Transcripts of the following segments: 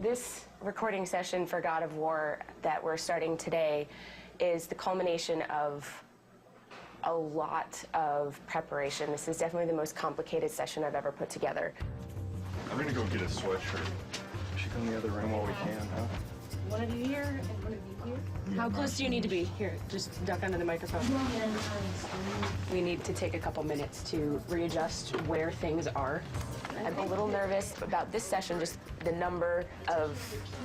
This recording session for God of War that we're starting today is the culmination of a lot of preparation. This is definitely the most complicated session I've ever put together. I'm gonna go get a sweatshirt. We should go in the other room while we can, huh? One of you here and one of you here. How close do you need to be? Here, just duck under the microphone. We need to take a couple minutes to readjust where things are. I'm a little nervous about this session, just the number of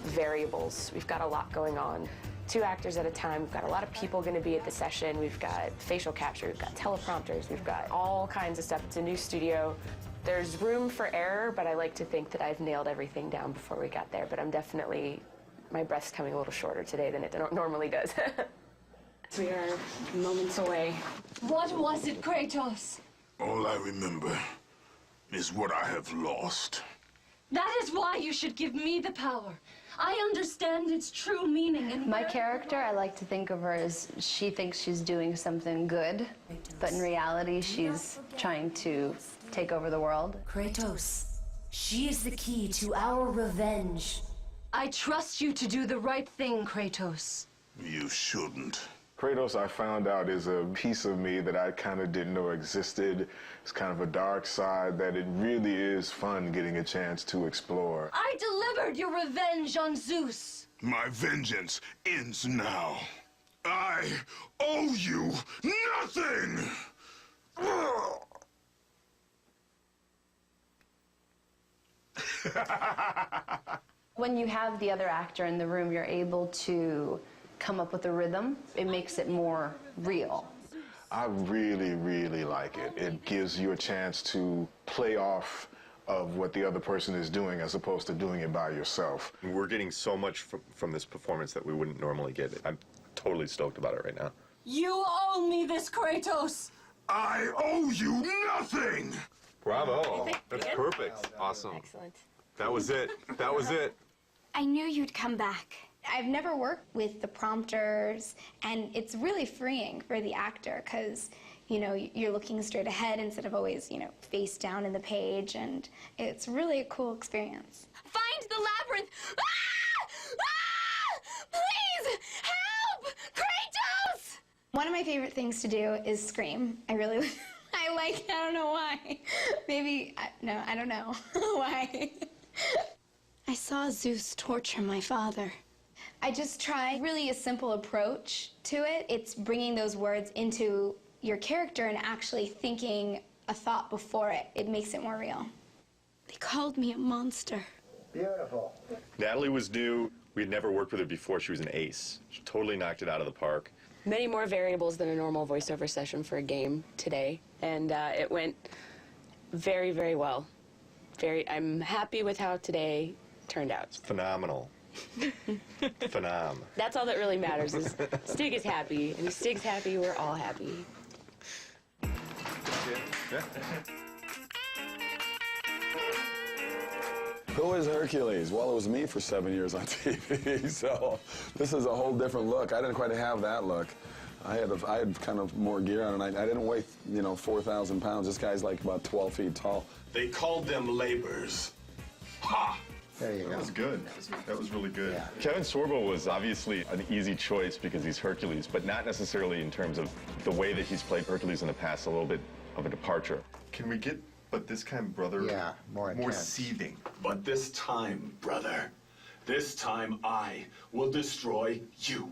variables. We've got a lot going on. 2 actors at a time. We've got a lot of people going to be at the session. We've got facial capture, we've got teleprompters, we've got all kinds of stuff. It's a new studio. There's room for error, but I like to think that I've nailed everything down before we got there. But I'm definitely, my breath's coming a little shorter today than it normally does. We are moments away. What was it, Kratos? All I remember is what I have lost. That is why you should give me the power. I understand its true meaning. And my character, I like to think of her as she thinks she's doing something good, but in reality, she's trying to take over the world. Kratos, she is the key to our revenge. I trust you to do the right thing, Kratos. You shouldn't. Kratos, I found out, is a piece of me that I kind of didn't know existed. It's kind of a dark side that it really is fun getting a chance to explore. I delivered your revenge on Zeus. My vengeance ends now. I owe you nothing! When you have the other actor in the room, you're able to come up with a rhythm. It makes it more real. I really, really like it. It gives you a chance to play off of what the other person is doing as opposed to doing it by yourself. We're getting so much from this performance that we wouldn't normally get. I'm totally stoked about it right now. You owe me this, Kratos. I owe you nothing! Bravo. That's perfect. Awesome. Excellent. That was it. That was it. I knew you'd come back. I've never worked with the prompters, and it's really freeing for the actor because, you know, you're looking straight ahead instead of always, you know, face down in the page, and it's really a cool experience. Find the labyrinth! Ah! Ah! Please! Help! Kratos! One of my favorite things to do is scream. I really, I don't know why. Maybe, no, I don't know why. I saw Zeus torture my father. I just try really a simple approach to it. It's bringing those words into your character and actually thinking a thought before it. It makes it more real. They called me a monster. Beautiful. Natalie was new. We had never worked with her before. She was an ace. She totally knocked it out of the park. Many more variables than a normal voiceover session for a game today, and it went very, very well. I'm happy with how today turned out. It's phenomenal. Phenom. That's all that really matters is Stig is happy, and if Stig's happy, we're all happy. Who is Hercules? Well, it was me for 7 years on TV, so this is a whole different look. I didn't quite have that look. I had kind of more gear on, and I didn't weigh, 4,000 pounds. This guy's like about 12 feet tall. They called them labors. Ha! There you go. That was good. That was really good. Yeah. Kevin Sorbo was obviously an easy choice because he's Hercules, but not necessarily in terms of the way that he's played Hercules in the past, a little bit of a departure. Can we get, but this time, brother, Yeah, more intense. seething? But this time, brother, this time I will destroy you.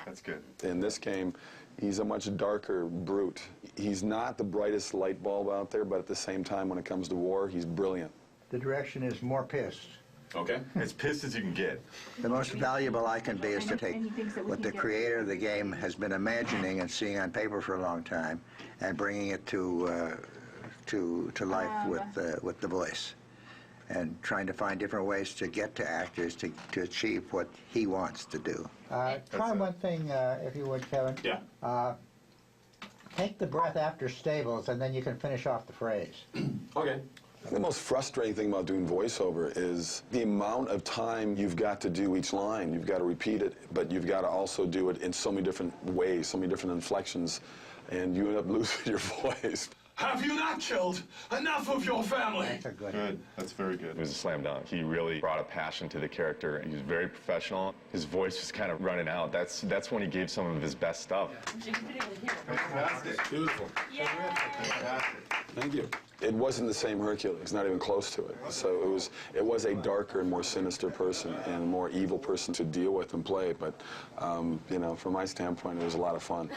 That's good. In this game, he's a much darker brute. He's not the brightest light bulb out there, but at the same time, when it comes to war, he's brilliant. The direction is more pissed. Okay. As pissed as you can get. The most valuable I can be is to take what the creator of the game has been imagining and seeing on paper for a long time and bringing it to life with the voice, and trying to find different ways to get to actors to achieve what he wants to do. Try one thing, if you would, Kevin. Yeah. Take the breath after stables, and then you can finish off the phrase. Okay. The most frustrating thing about doing voiceover is the amount of time you've got to do each line. You've got to repeat it, but you've got to also do it in so many different ways, so many different inflections, and you end up losing your voice. Have you not killed enough of your family? That's a good. Good. That's very good. It was a slam dunk. He really brought a passion to the character. He was very professional. His voice was kind of running out. That's when he gave some of his best stuff. Fantastic. Beautiful. Fantastic. Thank you. It wasn't the same Hercules, not even close to it. So it was a darker and more sinister person and a more evil person to deal with and play. But you know, from my standpoint, it was a lot of fun.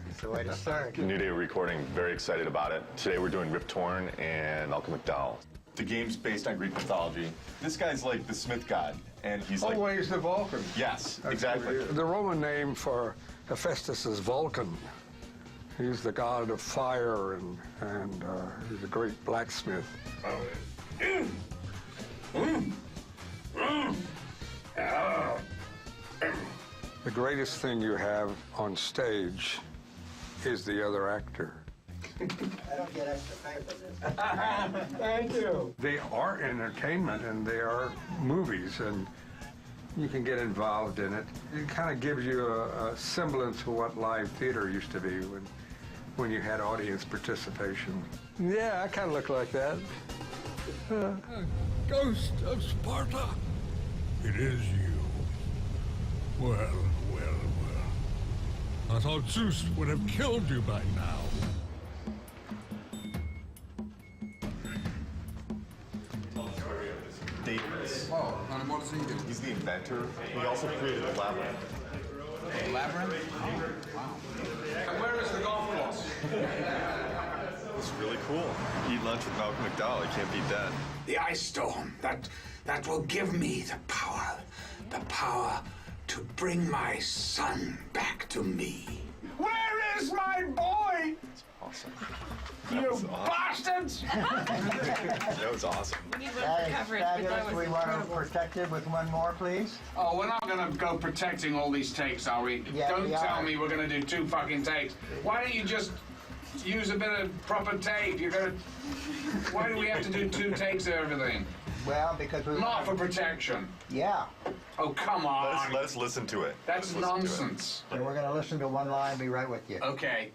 It's the way to start. New Day recording, very excited about it. Today we're doing Rip Torn and Malcolm McDowell. The game's based on Greek mythology. This guy's like the Smith god, and he's like... Always the Vulcan. Yes, exactly. The Roman name for Hephaestus is Vulcan. He's the god of fire, and he's a great blacksmith. The greatest thing you have on stage is the other actor. I don't get extra pay for this. Thank you. They are entertainment, and they are movies, and you can get involved in it. It kind of gives you a semblance of what live theater used to be when you had audience participation. Yeah, I kind of look like that. Ghost of Sparta, it is you. Well. I thought Zeus would have killed you by now. Daedalus. Oh, and what does he do? He's the inventor. He also created the labyrinth. The labyrinth? Wow. And where is the golf course? It's really cool. Eat lunch with Malcolm McDowell. You can't beat that. The ice storm, that will give me the power to bring my son back to me. Where is my boy? Awesome. You bastards! That was awesome. Fabulous. We want to protect it with one more, please. Oh, we're not gonna go protecting all these takes, are we? Yeah, Don't we tell are. me we're gonna do 2 fucking takes. Why don't you just use a bit of proper tape? Why do we have to do 2 takes of everything? Well, because we... Not for protection. Yeah. Oh, come on. Let us listen to it. That's nonsense. And we're going to listen to one line and be right with you. Okay.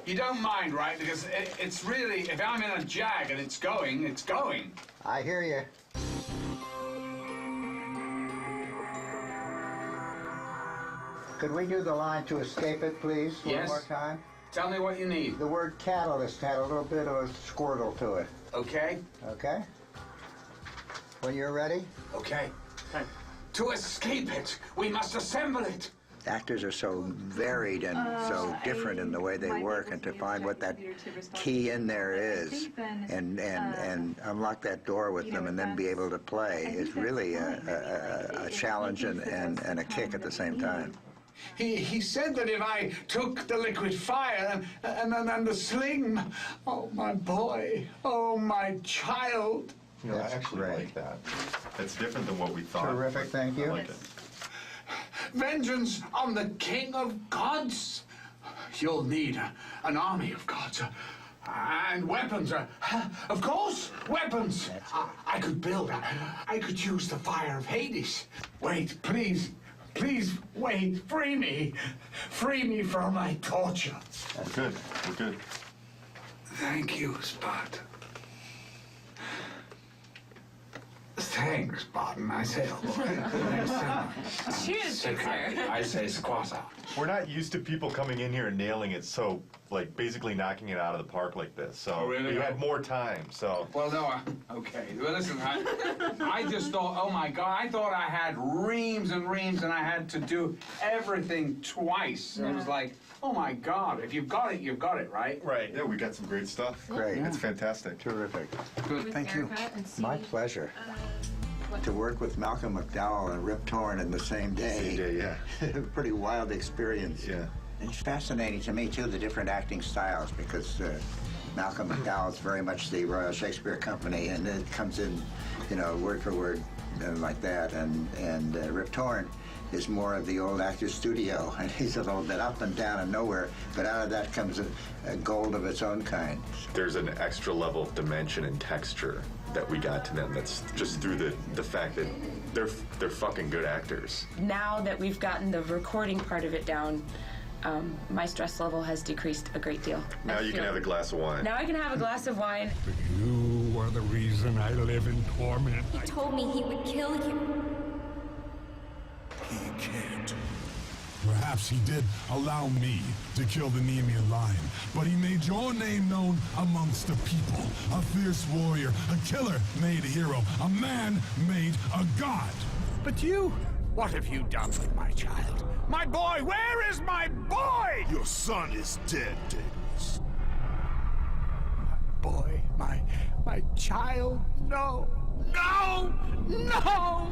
You don't mind, right? Because it's really, if I'm in a jag and it's going, it's going. I hear you. Could we do the line to escape it, please, Yes. one more time? Tell me what you need. The word catalyst had a little bit of a squirtle to it. Okay? Okay? When you're ready? Okay. To escape it, we must assemble it. Actors are so varied and so different in the way they work, and to find what that key in there is and unlock that door with them and then be able to play is really a challenge and a kick at the same time. He said that if I took the liquid fire and the sling, oh, my boy, oh, my child. You know, I actually like that. That's different than what we thought. Terrific, thank you. I like it. Vengeance on the king of gods. You'll need an army of gods. And weapons. Of course, weapons. I could build. I could use the fire of Hades. Wait, please. Please, wait. Free me. Free me from my torture. We're good. We're good. Thank you, Sparta. Thanks, Spartan. I say Cheers, sir. I say squassa. We're not used to people coming in here and nailing it so, like, basically knocking it out of the park like this. So Oh, really? we had more time, so... Well, no, okay. Well, listen, I just thought, oh, my God, I thought I had reams and reams, and I had to do everything twice. And it was like, oh, my God, if you've got it, right? Right. Yeah, we got some great stuff. Great. It's fantastic. Terrific. Good. Thank you. My pleasure. To work with Malcolm McDowell and Rip Torn in the same day. Yeah. Pretty wild experience. Yeah. It's fascinating to me, too, the different acting styles, because Malcolm McDowell's very much the Royal Shakespeare Company, and it comes in, you know, word for word like that. And Rip Torn is more of the old actor's studio, and he's a little bit up and down and nowhere, but out of that comes a gold of its own kind. There's an extra level of dimension and texture that we got to them that's just through the fact that they're fucking good actors. Now that we've gotten the recording part of it down, My stress level has decreased a great deal. Now you can have a glass of wine. Now I can have a glass of wine. You are the reason I live in torment. He told me he would kill you. He can't. Perhaps he did allow me to kill the Nemean lion, but he made your name known amongst the people. A fierce warrior, a killer made a hero, a man made a god. But you, what have you done with my child? My boy, where is my boy? Your son is dead, Daedalus. Boy, my child, no, no, no!